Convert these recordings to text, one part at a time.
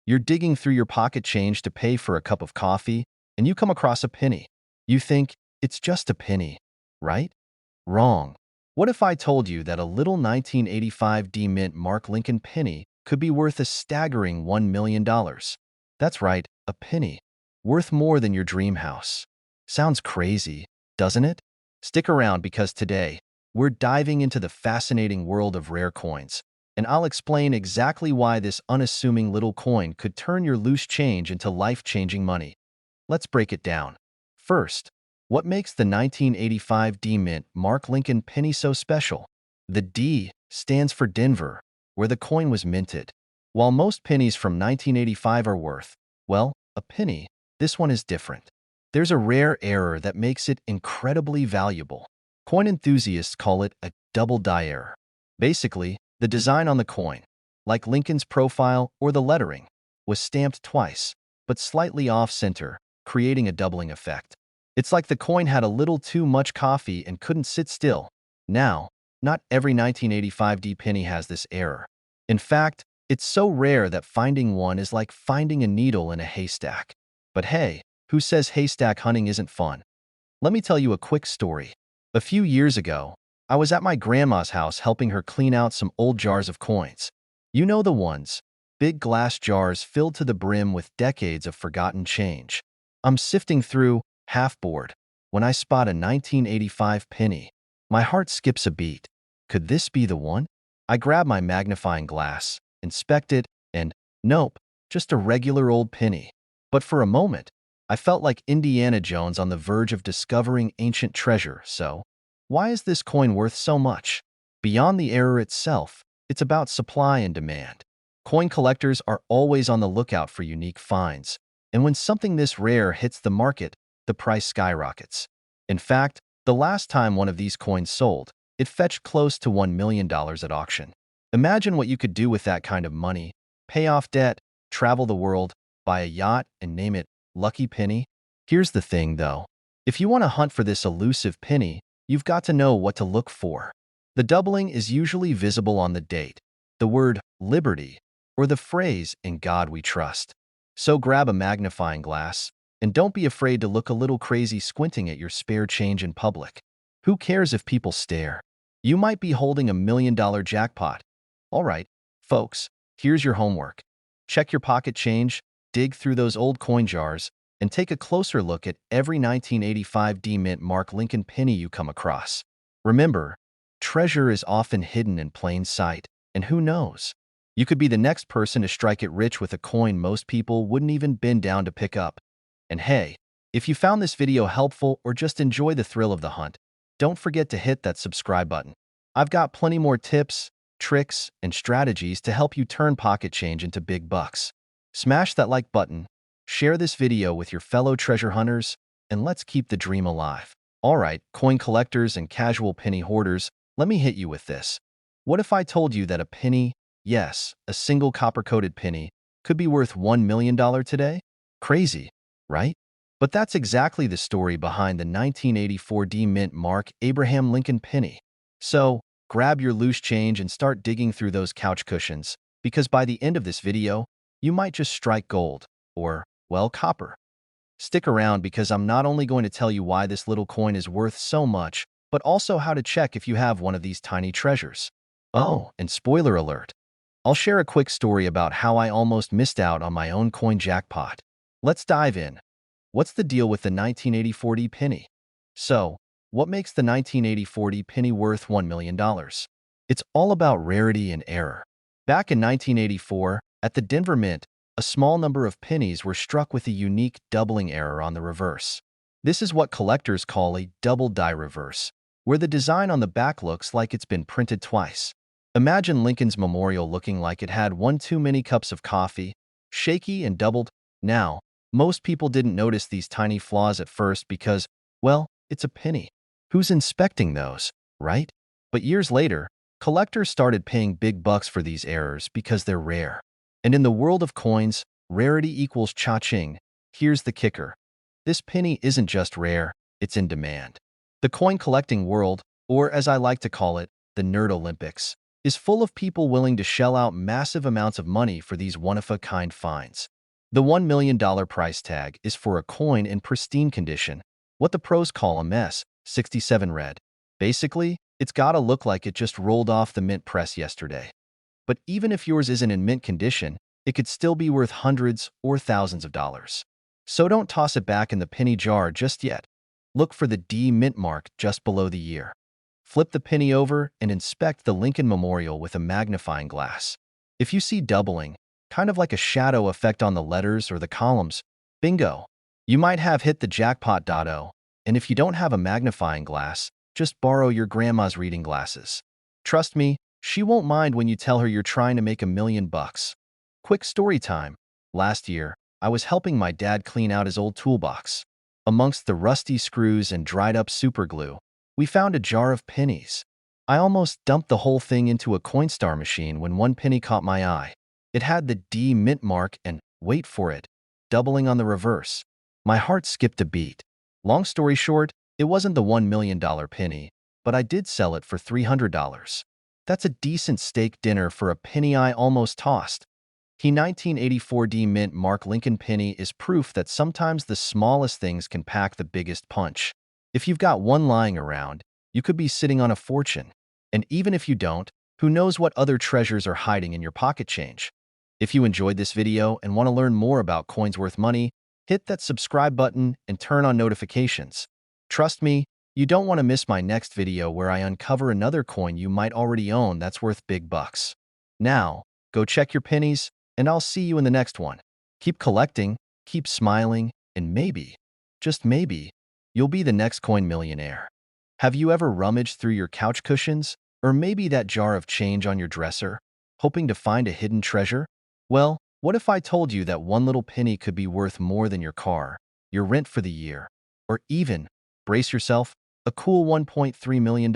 You're digging through your pocket change to pay for a cup of coffee, and you come across a penny. You think, it's just a penny, right? Wrong. What if I told you that a little 1985 D Mint Mark Lincoln penny could be worth a staggering $1 million? That's right, a penny. Worth more than your dream house. Sounds crazy, doesn't it? Stick around because today, we're diving into the fascinating world of rare coins, and I'll explain exactly why this unassuming little coin could turn your loose change into life-changing money. Let's break it down. First, what makes the 1985 D Mint Mark Lincoln penny so special? The D stands for Denver, where the coin was minted. While most pennies from 1985 are worth, well, a penny, this one is different. There's a rare error that makes it incredibly valuable. Coin enthusiasts call it a double die error. Basically, the design on the coin, like Lincoln's profile or the lettering, was stamped twice, but slightly off-center, creating a doubling effect. It's like the coin had a little too much coffee and couldn't sit still. Now, not every 1985 D penny has this error. In fact, it's so rare that finding one is like finding a needle in a haystack. But hey, who says haystack hunting isn't fun? Let me tell you a quick story. A few years ago, I was at my grandma's house helping her clean out some old jars of coins. You know the ones, big glass jars filled to the brim with decades of forgotten change. I'm sifting through, half bored, when I spot a 1985 penny. My heart skips a beat. Could this be the one? I grab my magnifying glass, inspect it, and nope, just a regular old penny. But for a moment, I felt like Indiana Jones on the verge of discovering ancient treasure. So, why is this coin worth so much? Beyond the error itself, it's about supply and demand. Coin collectors are always on the lookout for unique finds, and when something this rare hits the market, the price skyrockets. In fact, the last time one of these coins sold, it fetched close to $1 million at auction. Imagine what you could do with that kind of money: pay off debt, travel the world, buy a yacht, and name it Lucky Penny. Here's the thing, though. If you want to hunt for this elusive penny, you've got to know what to look for. The doubling is usually visible on the date, the word liberty, or the phrase "in God we trust." So grab a magnifying glass, and don't be afraid to look a little crazy squinting at your spare change in public. Who cares if people stare? You might be holding $1 million jackpot. All right, folks, here's your homework. Check your pocket change, dig through those old coin jars, and take a closer look at every 1985 D Mint Mark Lincoln penny you come across. Remember, treasure is often hidden in plain sight, and who knows? You could be the next person to strike it rich with a coin most people wouldn't even bend down to pick up. And hey, if you found this video helpful or just enjoy the thrill of the hunt, don't forget to hit that subscribe button. I've got plenty more tips, tricks, and strategies to help you turn pocket change into big bucks. Smash that like button, share this video with your fellow treasure hunters, and let's keep the dream alive. All right, coin collectors and casual penny hoarders, let me hit you with this. What if I told you that a penny, yes, a single copper-coated penny, could be worth $1 million today? Crazy, right? But that's exactly the story behind the 1984 D Mint Mark Abraham Lincoln penny. So, grab your loose change and start digging through those couch cushions, because by the end of this video, you might just strike gold, or, well, copper. Stick around because I'm not only going to tell you why this little coin is worth so much, but also how to check if you have one of these tiny treasures. Oh, and spoiler alert, I'll share a quick story about how I almost missed out on my own coin jackpot. Let's dive in. What's the deal with the 1984 D penny? So, what makes the 1984 D penny worth $1 million? It's all about rarity and error. Back in 1984, at the Denver Mint, a small number of pennies were struck with a unique doubling error on the reverse. This is what collectors call a double die reverse, where the design on the back looks like it's been printed twice. Imagine Lincoln's memorial looking like it had one too many cups of coffee, shaky and doubled. Now, most people didn't notice these tiny flaws at first because, well, it's a penny. Who's inspecting those, right? But years later, collectors started paying big bucks for these errors because they're rare. And in the world of coins, rarity equals cha-ching. Here's the kicker. This penny isn't just rare, it's in demand. The coin collecting world, or as I like to call it, the Nerd Olympics, is full of people willing to shell out massive amounts of money for these one-of-a-kind finds. The $1 million price tag is for a coin in pristine condition, what the pros call a mess, 67 red. Basically, it's gotta look like it just rolled off the mint press yesterday. But even if yours isn't in mint condition, it could still be worth hundreds or thousands of dollars. So don't toss it back in the penny jar just yet. Look for the D mint mark just below the year. Flip the penny over and inspect the Lincoln Memorial with a magnifying glass. If you see doubling, kind of like a shadow effect on the letters or the columns, bingo! You might have hit the jackpot. And if you don't have a magnifying glass, just borrow your grandma's reading glasses. Trust me, she won't mind when you tell her you're trying to make $1 million. Quick story time. Last year, I was helping my dad clean out his old toolbox. Amongst the rusty screws and dried-up superglue, we found a jar of pennies. I almost dumped the whole thing into a Coinstar machine when one penny caught my eye. It had the D mint mark and, wait for it, doubling on the reverse. My heart skipped a beat. Long story short, it wasn't the $1 million penny, but I did sell it for $300. That's a decent steak dinner for a penny I almost tossed. The 1984 D Mint Mark Lincoln penny is proof that sometimes the smallest things can pack the biggest punch. If you've got one lying around, you could be sitting on a fortune. And even if you don't, who knows what other treasures are hiding in your pocket change? If you enjoyed this video and want to learn more about coins worth money, hit that subscribe button and turn on notifications. Trust me, you don't want to miss my next video where I uncover another coin you might already own that's worth big bucks. Now, go check your pennies, and I'll see you in the next one. Keep collecting, keep smiling, and maybe, just maybe, you'll be the next coin millionaire. Have you ever rummaged through your couch cushions, or maybe that jar of change on your dresser, hoping to find a hidden treasure? Well, what if I told you that one little penny could be worth more than your car, your rent for the year, or even, brace yourself, a cool $1.3 million?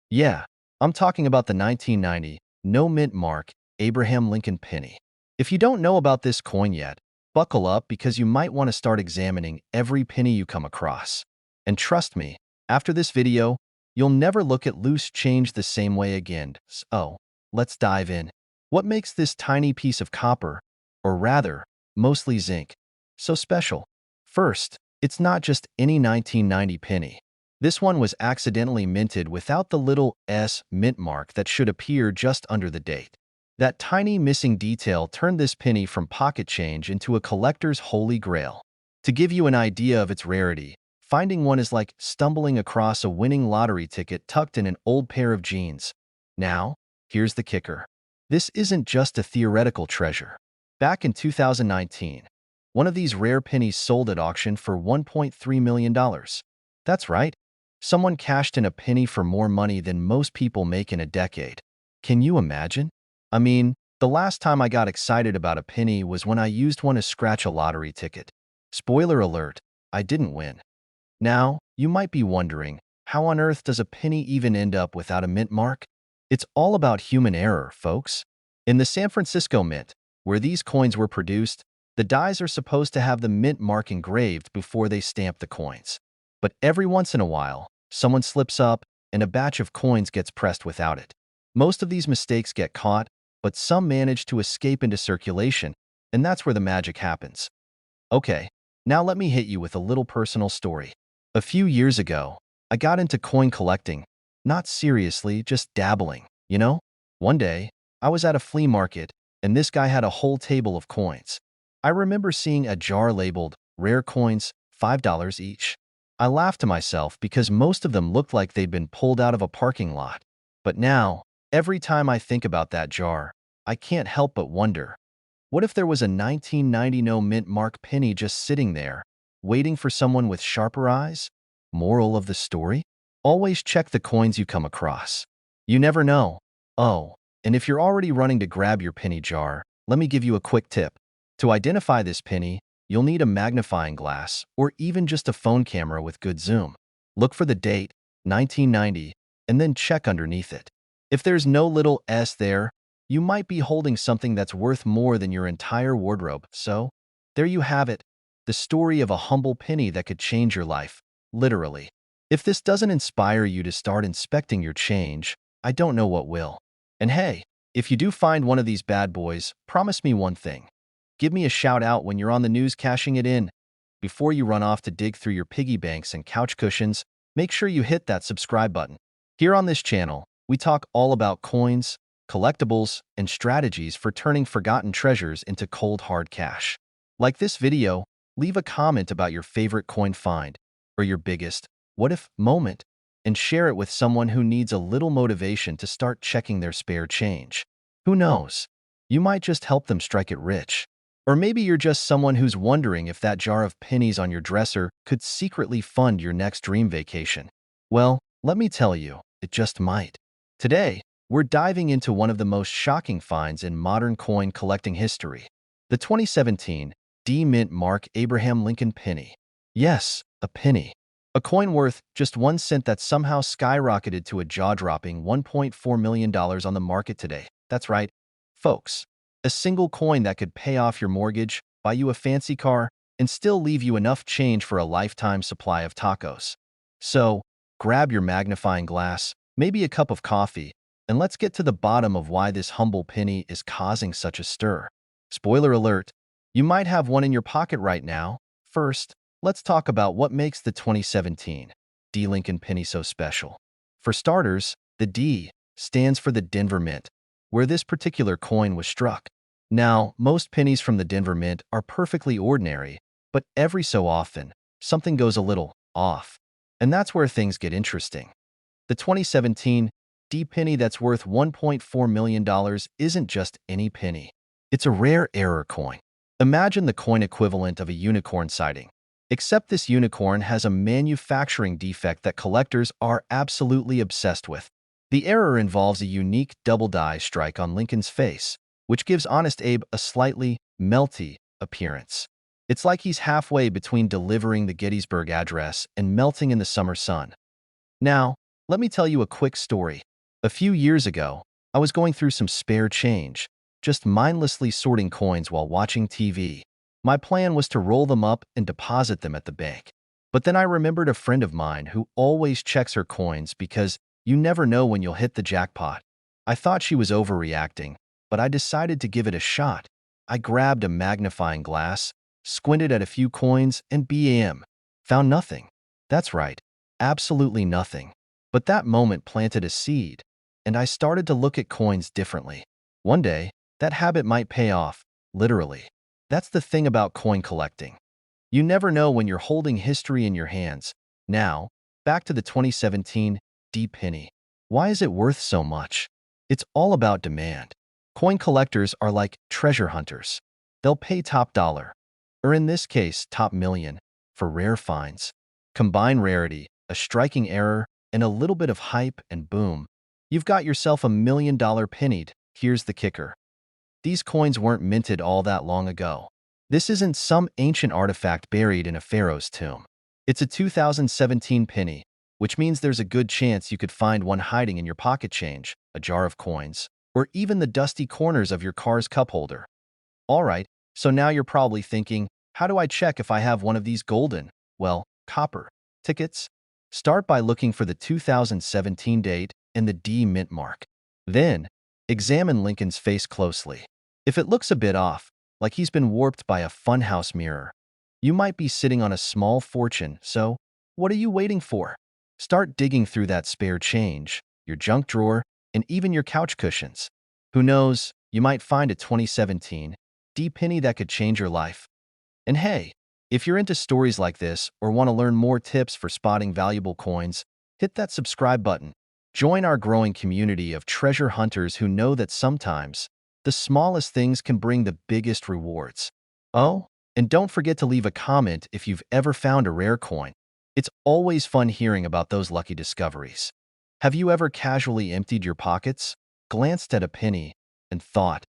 Yeah, I'm talking about the 1990, no mint mark, Abraham Lincoln penny. If you don't know about this coin yet, buckle up because you might want to start examining every penny you come across. And trust me, after this video, you'll never look at loose change the same way again. So, let's dive in. What makes this tiny piece of copper, or rather, mostly zinc, so special? First, it's not just any 1990 penny. This one was accidentally minted without the little S mint mark that should appear just under the date. That tiny missing detail turned this penny from pocket change into a collector's holy grail. To give you an idea of its rarity, finding one is like stumbling across a winning lottery ticket tucked in an old pair of jeans. Now, here's the kicker. This isn't just a theoretical treasure. Back in 2019, one of these rare pennies sold at auction for $1.3 million. That's right. Someone cashed in a penny for more money than most people make in a decade. Can you imagine? I mean, the last time I got excited about a penny was when I used one to scratch a lottery ticket. Spoiler alert, I didn't win. Now, you might be wondering, how on earth does a penny even end up without a mint mark? It's all about human error, folks. In the San Francisco Mint, where these coins were produced, the dies are supposed to have the mint mark engraved before they stamp the coins. But every once in a while, someone slips up and a batch of coins gets pressed without it. Most of these mistakes get caught, but some manage to escape into circulation, and that's where the magic happens. Okay, now let me hit you with a little personal story. A few years ago, I got into coin collecting. Not seriously, just dabbling, you know? One day, I was at a flea market, and this guy had a whole table of coins. I remember seeing a jar labeled, "Rare Coins, $5 each." I laughed to myself because most of them looked like they'd been pulled out of a parking lot. But now, every time I think about that jar, I can't help but wonder, what if there was a 1990 no mint mark penny just sitting there, waiting for someone with sharper eyes? Moral of the story? Always check the coins you come across. You never know. Oh, and if you're already running to grab your penny jar, let me give you a quick tip. To identify this penny, you'll need a magnifying glass or even just a phone camera with good zoom. Look for the date, 1990, and then check underneath it. If there's no little S there, you might be holding something that's worth more than your entire wardrobe. So, there you have it, the story of a humble penny that could change your life, literally. If this doesn't inspire you to start inspecting your change, I don't know what will. And hey, if you do find one of these bad boys, promise me one thing. Give me a shout out when you're on the news cashing it in. Before you run off to dig through your piggy banks and couch cushions, make sure you hit that subscribe button. Here on this channel, we talk all about coins, collectibles, and strategies for turning forgotten treasures into cold hard cash. Like this video, leave a comment about your favorite coin find or your biggest what if moment and share it with someone who needs a little motivation to start checking their spare change. Who knows? You might just help them strike it rich. Or maybe you're just someone who's wondering if that jar of pennies on your dresser could secretly fund your next dream vacation. Well, let me tell you, it just might. Today, we're diving into one of the most shocking finds in modern coin collecting history, the 2017 D Mint Mark Abraham Lincoln penny. Yes, a penny. A coin worth just 1 cent that somehow skyrocketed to a jaw-dropping $1.4 million on the market today. That's right, folks. A single coin that could pay off your mortgage, buy you a fancy car, and still leave you enough change for a lifetime supply of tacos. So, grab your magnifying glass, maybe a cup of coffee, and let's get to the bottom of why this humble penny is causing such a stir. Spoiler alert, you might have one in your pocket right now. First, let's talk about what makes the 2017 D Lincoln penny so special. For starters, the D stands for the Denver Mint, where this particular coin was struck. Now, most pennies from the Denver Mint are perfectly ordinary, but every so often, something goes a little off. And that's where things get interesting. The 2017 D penny that's worth $1.4 million isn't just any penny. It's a rare error coin. Imagine the coin equivalent of a unicorn sighting. Except this unicorn has a manufacturing defect that collectors are absolutely obsessed with. The error involves a unique double die strike on Lincoln's face, which gives Honest Abe a slightly melty appearance. It's like he's halfway between delivering the Gettysburg Address and melting in the summer sun. Now, let me tell you a quick story. A few years ago, I was going through some spare change, just mindlessly sorting coins while watching TV. My plan was to roll them up and deposit them at the bank. But then I remembered a friend of mine who always checks her coins because you never know when you'll hit the jackpot. I thought she was overreacting, but I decided to give it a shot. I grabbed a magnifying glass, squinted at a few coins, and bam, found nothing. That's right, absolutely nothing. But that moment planted a seed, and I started to look at coins differently. One day, that habit might pay off, literally. That's the thing about coin collecting. You never know when you're holding history in your hands. Now, back to the 2017 D penny. Why is it worth so much? It's all about demand. Coin collectors are like treasure hunters. They'll pay top dollar, or in this case, top million, for rare finds. Combine rarity, a striking error, and a little bit of hype, and boom, you've got yourself a $1 million penny. Here's the kicker. These coins weren't minted all that long ago. This isn't some ancient artifact buried in a pharaoh's tomb. It's a 2017 penny, which means there's a good chance you could find one hiding in your pocket change, a jar of coins, or even the dusty corners of your car's cup holder. All right, so now you're probably thinking, how do I check if I have one of these golden, well, copper, tickets? Start by looking for the 2017 date and the D mint mark. Then, examine Lincoln's face closely. If it looks a bit off, like he's been warped by a funhouse mirror, you might be sitting on a small fortune, so what are you waiting for? Start digging through that spare change, your junk drawer, and even your couch cushions. Who knows, you might find a 2017 D penny that could change your life. And hey, if you're into stories like this or want to learn more tips for spotting valuable coins, hit that subscribe button. Join our growing community of treasure hunters who know that sometimes the smallest things can bring the biggest rewards. Oh, and don't forget to leave a comment if you've ever found a rare coin. It's always fun hearing about those lucky discoveries. Have you ever casually emptied your pockets, glanced at a penny, and thought,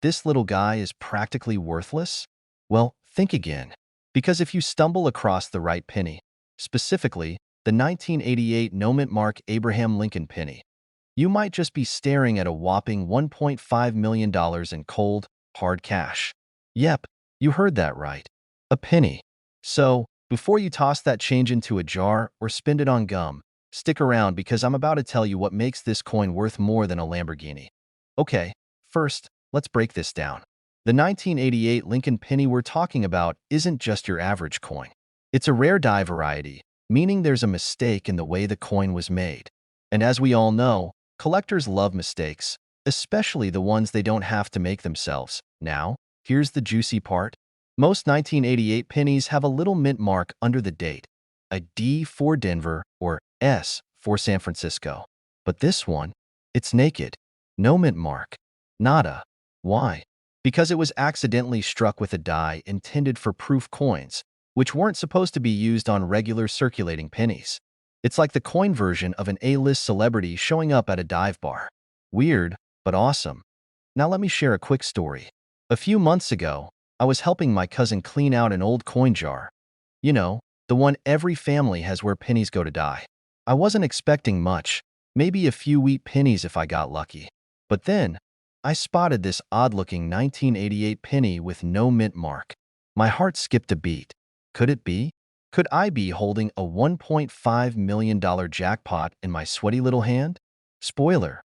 this little guy is practically worthless? Well, think again. Because if you stumble across the right penny, specifically the 1988 No Mint Mark Abraham Lincoln penny, you might just be staring at a whopping $1.5 million in cold, hard cash. Yep, you heard that right. A penny. So, before you toss that change into a jar or spend it on gum, stick around because I'm about to tell you what makes this coin worth more than a Lamborghini. Okay, first, let's break this down. The 1988 Lincoln penny we're talking about isn't just your average coin. It's a rare die variety, meaning there's a mistake in the way the coin was made. And as we all know, collectors love mistakes, especially the ones they don't have to make themselves. Now, here's the juicy part. Most 1988 pennies have a little mint mark under the date, a D for Denver or S for San Francisco. But this one, it's naked. No mint mark. Nada. Why? Because it was accidentally struck with a die intended for proof coins, which weren't supposed to be used on regular circulating pennies. It's like the coin version of an A-list celebrity showing up at a dive bar. Weird, but awesome. Now let me share a quick story. A few months ago, I was helping my cousin clean out an old coin jar. You know, the one every family has where pennies go to die. I wasn't expecting much, maybe a few wheat pennies if I got lucky. But then, I spotted this odd-looking 1988 penny with no mint mark. My heart skipped a beat. Could it be? Could I be holding a $1.5 million jackpot in my sweaty little hand? Spoiler,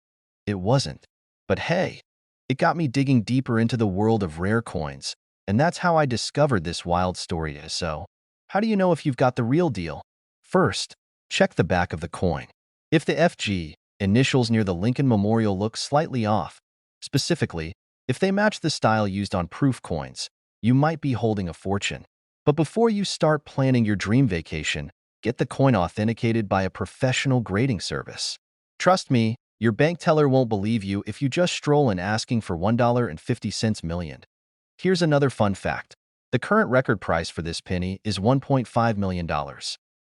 it wasn't. But hey, it got me digging deeper into the world of rare coins, and that's how I discovered this wild story. So, how do you know if you've got the real deal? First, check the back of the coin. If the FG initials near the Lincoln Memorial look slightly off, specifically, if they match the style used on proof coins, you might be holding a fortune. But before you start planning your dream vacation, get the coin authenticated by a professional grading service. Trust me, your bank teller won't believe you if you just stroll in asking for $1.50 million. Here's another fun fact. The current record price for this penny is $1.5 million.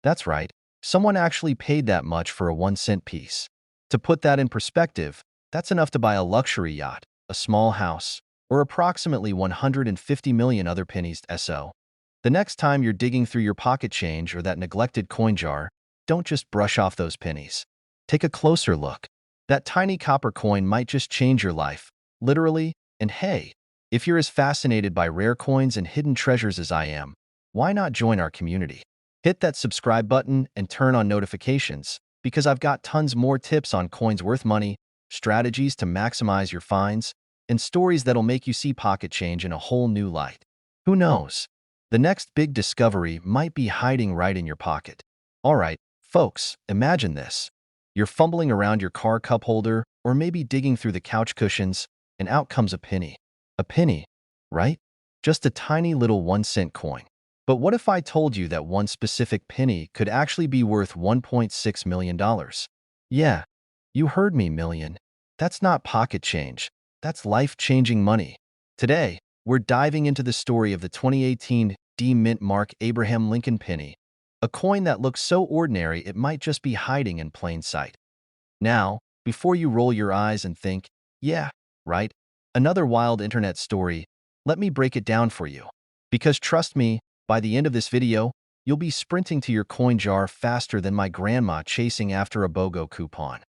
That's right, someone actually paid that much for a 1-cent piece. To put that in perspective, that's enough to buy a luxury yacht, a small house, or approximately 150 million other pennies. So, the next time you're digging through your pocket change or that neglected coin jar, don't just brush off those pennies. Take a closer look. That tiny copper coin might just change your life, literally, and hey, if you're as fascinated by rare coins and hidden treasures as I am, why not join our community? Hit that subscribe button and turn on notifications, because I've got tons more tips on coins worth money, strategies to maximize your finds, and stories that'll make you see pocket change in a whole new light. Who knows? The next big discovery might be hiding right in your pocket. All right, folks, imagine this. You're fumbling around your car cup holder or maybe digging through the couch cushions, and out comes a penny. A penny, right? Just a tiny little 1-cent coin. But what if I told you that one specific penny could actually be worth $1.6 million? Yeah, you heard me, million. That's not pocket change. That's life-changing money. Today, we're diving into the story of the 2018 D Mint Mark Abraham Lincoln penny, a coin that looks so ordinary it might just be hiding in plain sight. Now, before you roll your eyes and think, yeah, right, another wild internet story, let me break it down for you. Because trust me, by the end of this video, you'll be sprinting to your coin jar faster than my grandma chasing after a BOGO coupon.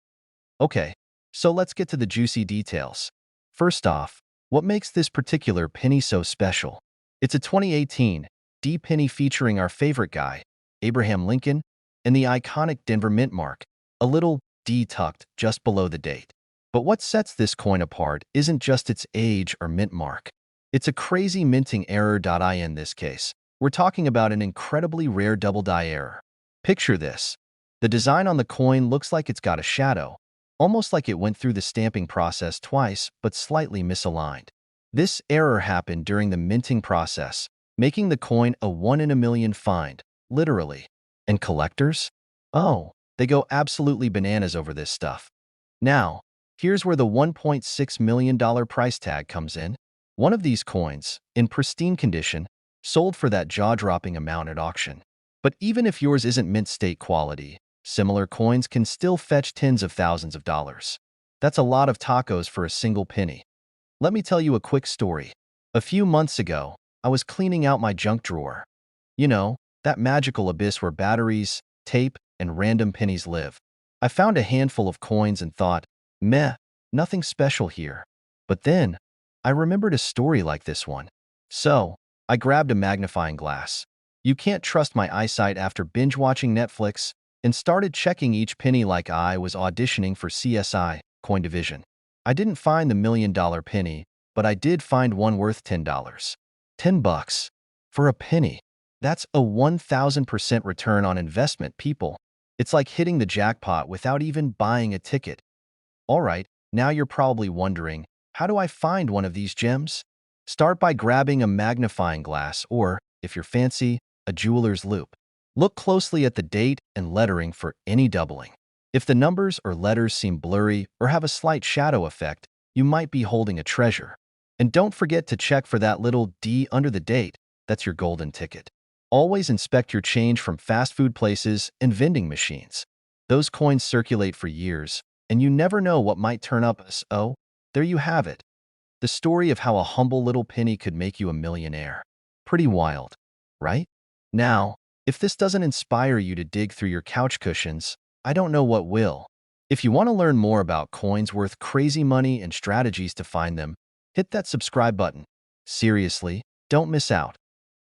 Okay, so let's get to the juicy details. First off, what makes this particular penny so special? It's a 2018 D penny featuring our favorite guy, Abraham Lincoln, and the iconic Denver mint mark, a little D tucked just below the date. But what sets this coin apart isn't just its age or mint mark. It's a crazy minting error. In this case, we're talking about an incredibly rare double die error. Picture this. The design on the coin looks like it's got a shadow, almost like it went through the stamping process twice but slightly misaligned. This error happened during the minting process, making the coin a 1 in a million find, literally. And collectors? Oh, they go absolutely bananas over this stuff. Now, here's where the $1.6 million price tag comes in. One of these coins, in pristine condition, sold for that jaw-dropping amount at auction. But even if yours isn't mint state quality, similar coins can still fetch tens of thousands of dollars. That's a lot of tacos for a single penny. Let me tell you a quick story. A few months ago, I was cleaning out my junk drawer. You know, that magical abyss where batteries, tape, and random pennies live. I found a handful of coins and thought, meh, nothing special here. But then, I remembered a story like this one. So, I grabbed a magnifying glass. You can't trust my eyesight after binge-watching Netflix, and started checking each penny like I was auditioning for CSI, Coin Division. I didn't find the $1 million penny, but I did find one worth $10. $10 for a penny. That's a 1,000% return on investment, people. It's like hitting the jackpot without even buying a ticket. All right, now you're probably wondering, how do I find one of these gems? Start by grabbing a magnifying glass or, if you're fancy, a jeweler's loupe. Look closely at the date and lettering for any doubling. If the numbers or letters seem blurry or have a slight shadow effect, you might be holding a treasure. And don't forget to check for that little D under the date. That's your golden ticket. Always inspect your change from fast food places and vending machines. Those coins circulate for years, and you never know what might turn up. So, there you have it. The story of how a humble little penny could make you a millionaire. Pretty wild, right? Now, if this doesn't inspire you to dig through your couch cushions, I don't know what will. If you want to learn more about coins worth crazy money and strategies to find them, hit that subscribe button. Seriously, don't miss out.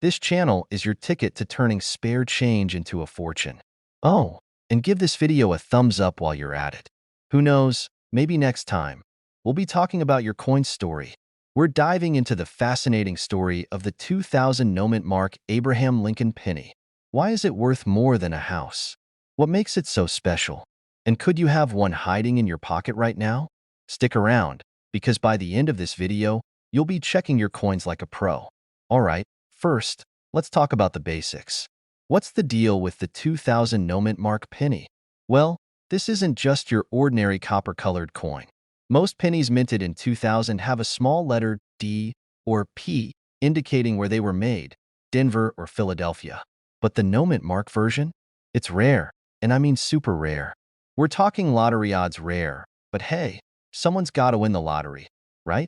This channel is your ticket to turning spare change into a fortune. Oh, and give this video a thumbs up while you're at it. Who knows, maybe next time, we'll be talking about your coin story. We're diving into the fascinating story of the 2000 Noment Mark Abraham Lincoln penny. Why is it worth more than a house? What makes it so special? And could you have one hiding in your pocket right now? Stick around, because by the end of this video, you'll be checking your coins like a pro. All right, first, let's talk about the basics. What's the deal with the 2000 Noment Mark penny? Well, this isn't just your ordinary copper-colored coin. Most pennies minted in 2000 have a small letter D or P indicating where they were made, Denver or Philadelphia. But the Noment Mark version? It's rare, and I mean super rare. We're talking lottery odds rare, but hey, someone's got to win the lottery, right?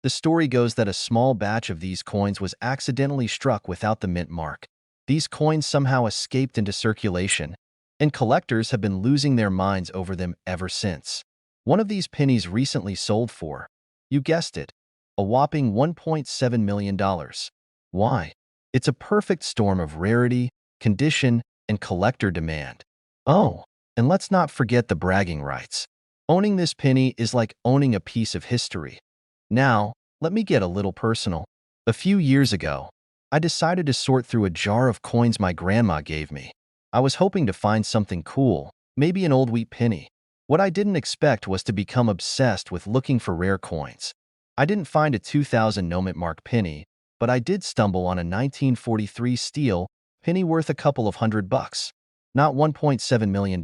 The story goes that a small batch of these coins was accidentally struck without the mint mark. These coins somehow escaped into circulation, and collectors have been losing their minds over them ever since. One of these pennies recently sold for, you guessed it, a whopping $1.7 million. Why? It's a perfect storm of rarity, condition, and collector demand. Oh, and let's not forget the bragging rights. Owning this penny is like owning a piece of history. Now, let me get a little personal. A few years ago, I decided to sort through a jar of coins my grandma gave me. I was hoping to find something cool, maybe an old wheat penny. What I didn't expect was to become obsessed with looking for rare coins. I didn't find a 2000 Noment Mark penny, but I did stumble on a 1943 steel penny worth a couple of $100. Not $1.7 million,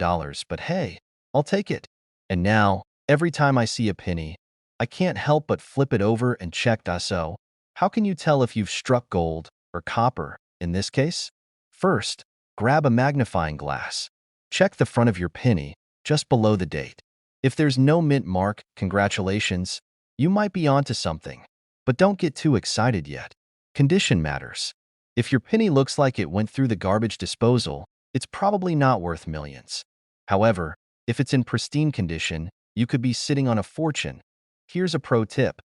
but hey, I'll take it. And now, every time I see a penny, I can't help but flip it over and check. So, how can you tell if you've struck gold or copper in this case? First, grab a magnifying glass. Check the front of your penny, just below the date. If there's no mint mark, congratulations, you might be onto something. But don't get too excited yet. Condition matters. If your penny looks like it went through the garbage disposal, it's probably not worth millions. However, if it's in pristine condition, you could be sitting on a fortune. Here's a pro tip.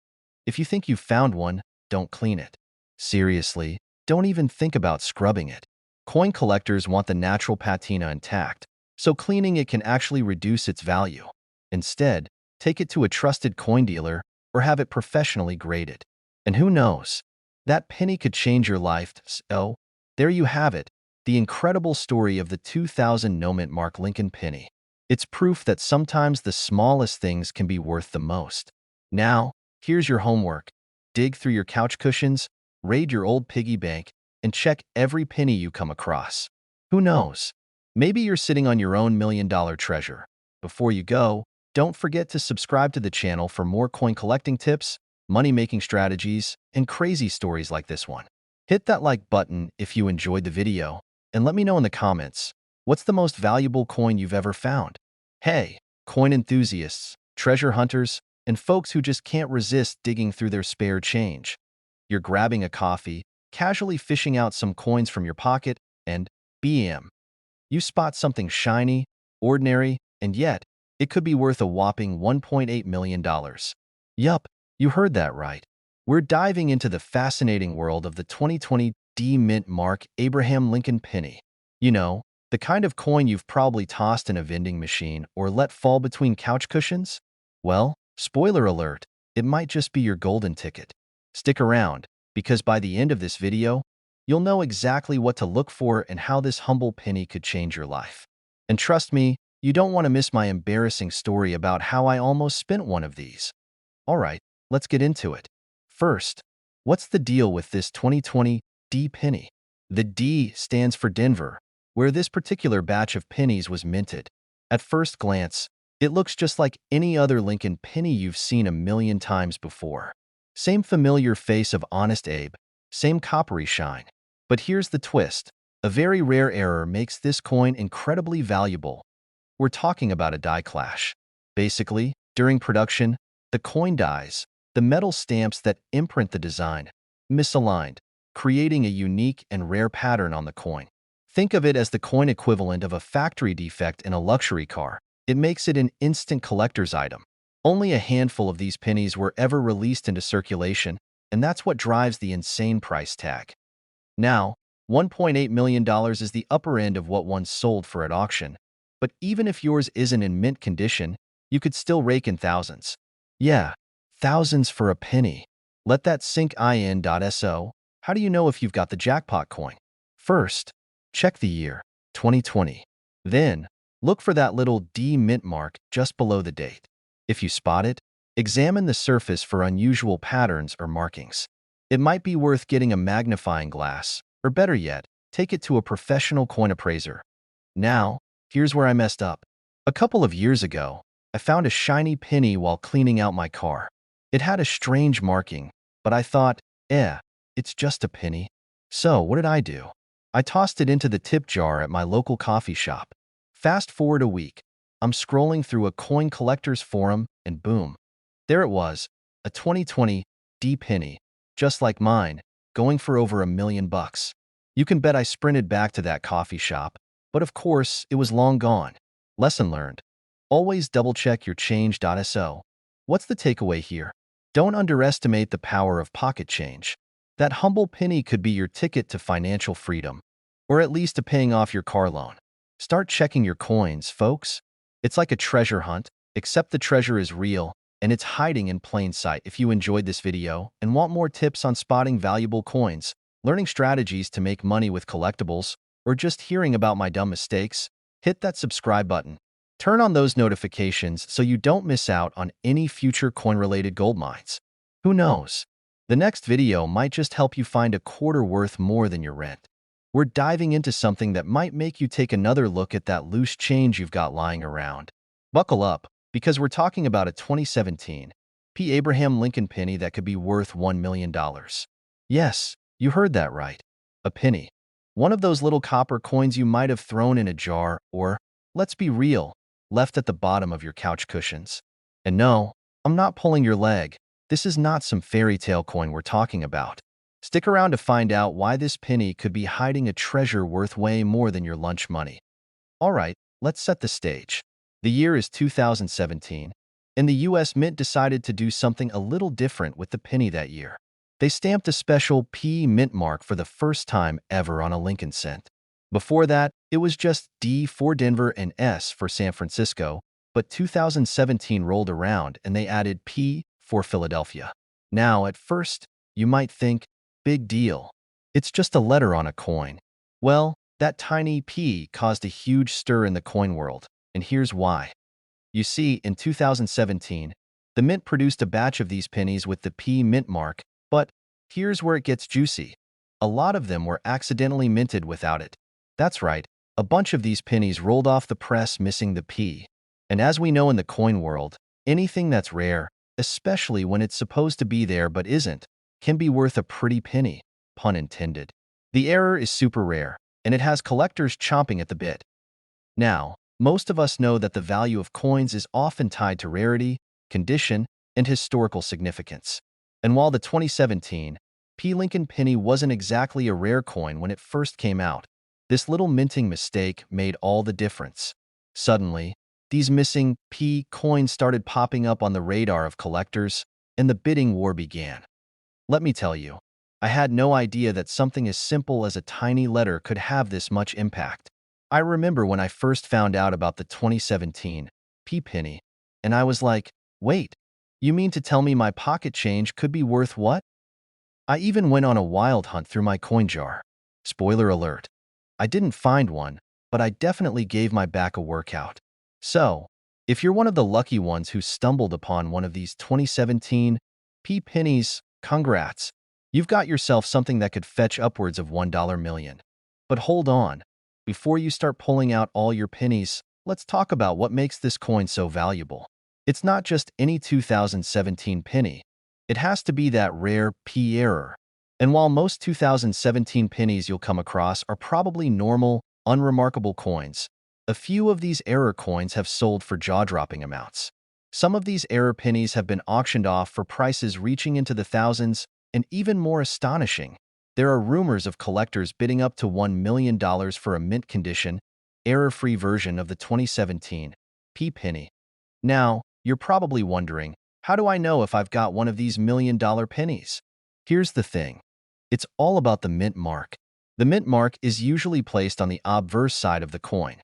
If you think you've found one, don't clean it. Seriously, don't even think about scrubbing it. Coin collectors want the natural patina intact, so cleaning it can actually reduce its value. Instead, take it to a trusted coin dealer or have it professionally graded. And who knows? That penny could change your life. So, there you have it, the incredible story of the 2000 Noment Mark Lincoln penny. It's proof that sometimes the smallest things can be worth the most. Now, here's your homework. Dig through your couch cushions, raid your old piggy bank, and check every penny you come across. Who knows? Maybe you're sitting on your own $1 million treasure. Before you go, don't forget to subscribe to the channel for more coin collecting tips, money-making strategies, and crazy stories like this one. Hit that like button if you enjoyed the video, and let me know in the comments, what's the most valuable coin you've ever found? Hey, coin enthusiasts, treasure hunters, and folks who just can't resist digging through their spare change. You're grabbing a coffee, casually fishing out some coins from your pocket, and bam, you spot something shiny, ordinary, and yet, it could be worth a whopping $1.8 million. Yup, you heard that right. We're diving into the fascinating world of the 2020 D Mint Mark Abraham Lincoln penny. You know, the kind of coin you've probably tossed in a vending machine or let fall between couch cushions? Well, Spoiler alert, it might just be your golden ticket. Stick around, because by the end of this video, you'll know exactly what to look for and how this humble penny could change your life. And trust me, you don't want to miss my embarrassing story about how I almost spent one of these. Alright, let's get into it. First, what's the deal with this 2020 D penny? The D stands for Denver, where this particular batch of pennies was minted. At first glance, it looks just like any other Lincoln penny you've seen a million times before. Same familiar face of Honest Abe, same coppery shine. But here's the twist. A very rare error makes this coin incredibly valuable. We're talking about a die clash. Basically, during production, the coin dies, the metal stamps that imprint the design, misaligned, creating a unique and rare pattern on the coin. Think of it as the coin equivalent of a factory defect in a luxury car. It makes it an instant collector's item. Only a handful of these pennies were ever released into circulation, and that's what drives the insane price tag. Now, $1.8 million is the upper end of what one sold for at auction, but even if yours isn't in mint condition, you could still rake in thousands. Yeah, thousands for a penny. Let that sink in.so. How do you know if you've got the jackpot coin? First, check the year, 2020. Then, look for that little D mint mark just below the date. If you spot it, examine the surface for unusual patterns or markings. It might be worth getting a magnifying glass, or better yet, take it to a professional coin appraiser. Now, here's where I messed up. A couple of years ago, I found a shiny penny while cleaning out my car. It had a strange marking, but I thought, it's just a penny. So what did I do? I tossed it into the tip jar at my local coffee shop. Fast forward a week, I'm scrolling through a coin collector's forum, and boom, there it was, a 2020 D penny, just like mine, going for over $1 million. You can bet I sprinted back to that coffee shop, but of course, it was long gone. Lesson learned. Always double-check your change.so. What's the takeaway here? Don't underestimate the power of pocket change. That humble penny could be your ticket to financial freedom, or at least to paying off your car loan. Start checking your coins, folks. It's like a treasure hunt, except the treasure is real, and it's hiding in plain sight. If you enjoyed this video and want more tips on spotting valuable coins, learning strategies to make money with collectibles, or just hearing about my dumb mistakes, hit that subscribe button. Turn on those notifications so you don't miss out on any future coin-related gold mines. Who knows? The next video might just help you find a quarter worth more than your rent. We're diving into something that might make you take another look at that loose change you've got lying around. Buckle up, because we're talking about a 2017 P. Abraham Lincoln penny that could be worth $1 million. Yes, you heard that right. A penny. One of those little copper coins you might have thrown in a jar or, let's be real, left at the bottom of your couch cushions. And no, I'm not pulling your leg. This is not some fairy tale coin we're talking about. Stick around to find out why this penny could be hiding a treasure worth way more than your lunch money. Alright, let's set the stage. The year is 2017, and the US Mint decided to do something a little different with the penny that year. They stamped a special P mint mark for the first time ever on a Lincoln cent. Before that, it was just D for Denver and S for San Francisco, but 2017 rolled around and they added P for Philadelphia. Now, at first, you might think, big deal. It's just a letter on a coin. Well, that tiny P caused a huge stir in the coin world, and here's why. You see, in 2017, the Mint produced a batch of these pennies with the P mint mark, but here's where it gets juicy. A lot of them were accidentally minted without it. That's right, a bunch of these pennies rolled off the press missing the P. And as we know in the coin world, anything that's rare, especially when it's supposed to be there but isn't, can be worth a pretty penny, pun intended. The error is super rare, and it has collectors chomping at the bit. Now, most of us know that the value of coins is often tied to rarity, condition, and historical significance. And while the 2017 P. Lincoln penny wasn't exactly a rare coin when it first came out, this little minting mistake made all the difference. Suddenly, these missing P coins started popping up on the radar of collectors, and the bidding war began. Let me tell you, I had no idea that something as simple as a tiny letter could have this much impact. I remember when I first found out about the 2017 P penny, and I was like, wait, You mean to tell me my pocket change could be worth what? I even went on a wild hunt through my coin jar. Spoiler alert. I didn't find one, but I definitely gave my back a workout. So, if you're one of the lucky ones who stumbled upon one of these 2017 Pennies, congrats. You've got yourself something that could fetch upwards of $1 million. But hold on. Before you start pulling out all your pennies, let's talk about what makes this coin so valuable. It's not just any 2017 penny. It has to be that rare P error. And while most 2017 pennies you'll come across are probably normal, unremarkable coins, a few of these error coins have sold for jaw-dropping amounts. Some of these error pennies have been auctioned off for prices reaching into the thousands, and even more astonishing, there are rumors of collectors bidding up to $1 million for a mint-condition, error-free version of the 2017 penny. Now, you're probably wondering, how do I know if I've got one of these million-dollar pennies? Here's the thing. It's all about the mint mark. The mint mark is usually placed on the obverse side of the coin,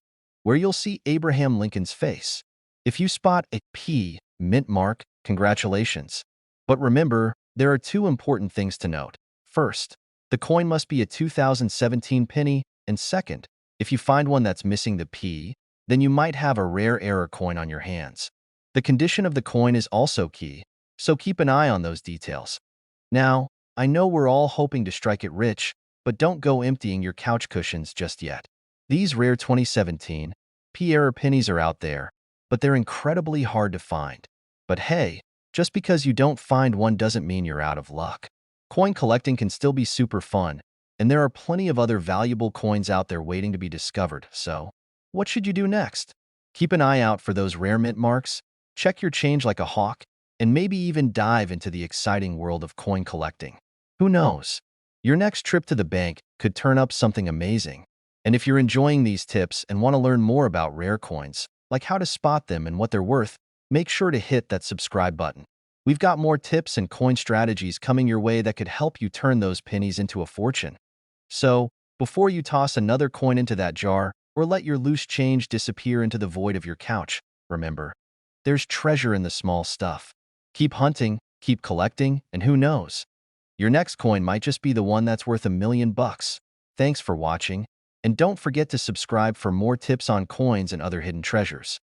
where you'll see Abraham Lincoln's face. If you spot a P mint mark, congratulations. But remember, there are two important things to note. First, the coin must be a 2017 penny, and second, if you find one that's missing the P, then you might have a rare error coin on your hands. The condition of the coin is also key, so keep an eye on those details. Now, I know we're all hoping to strike it rich, but don't go emptying your couch cushions just yet. These rare 2017 error pennies are out there, but they're incredibly hard to find. But hey, just because you don't find one doesn't mean you're out of luck. Coin collecting can still be super fun, and there are plenty of other valuable coins out there waiting to be discovered, so what should you do next? Keep an eye out for those rare mint marks, check your change like a hawk, and maybe even dive into the exciting world of coin collecting. Who knows? Your next trip to the bank could turn up something amazing. And if you're enjoying these tips and want to learn more about rare coins, like how to spot them and what they're worth, make sure to hit that subscribe button. We've got more tips and coin strategies coming your way that could help you turn those pennies into a fortune. So, before you toss another coin into that jar or let your loose change disappear into the void of your couch, remember, there's treasure in the small stuff. Keep hunting, keep collecting, and who knows? Your next coin might just be the one that's worth $1 million. Thanks for watching, and don't forget to subscribe for more tips on coins and other hidden treasures.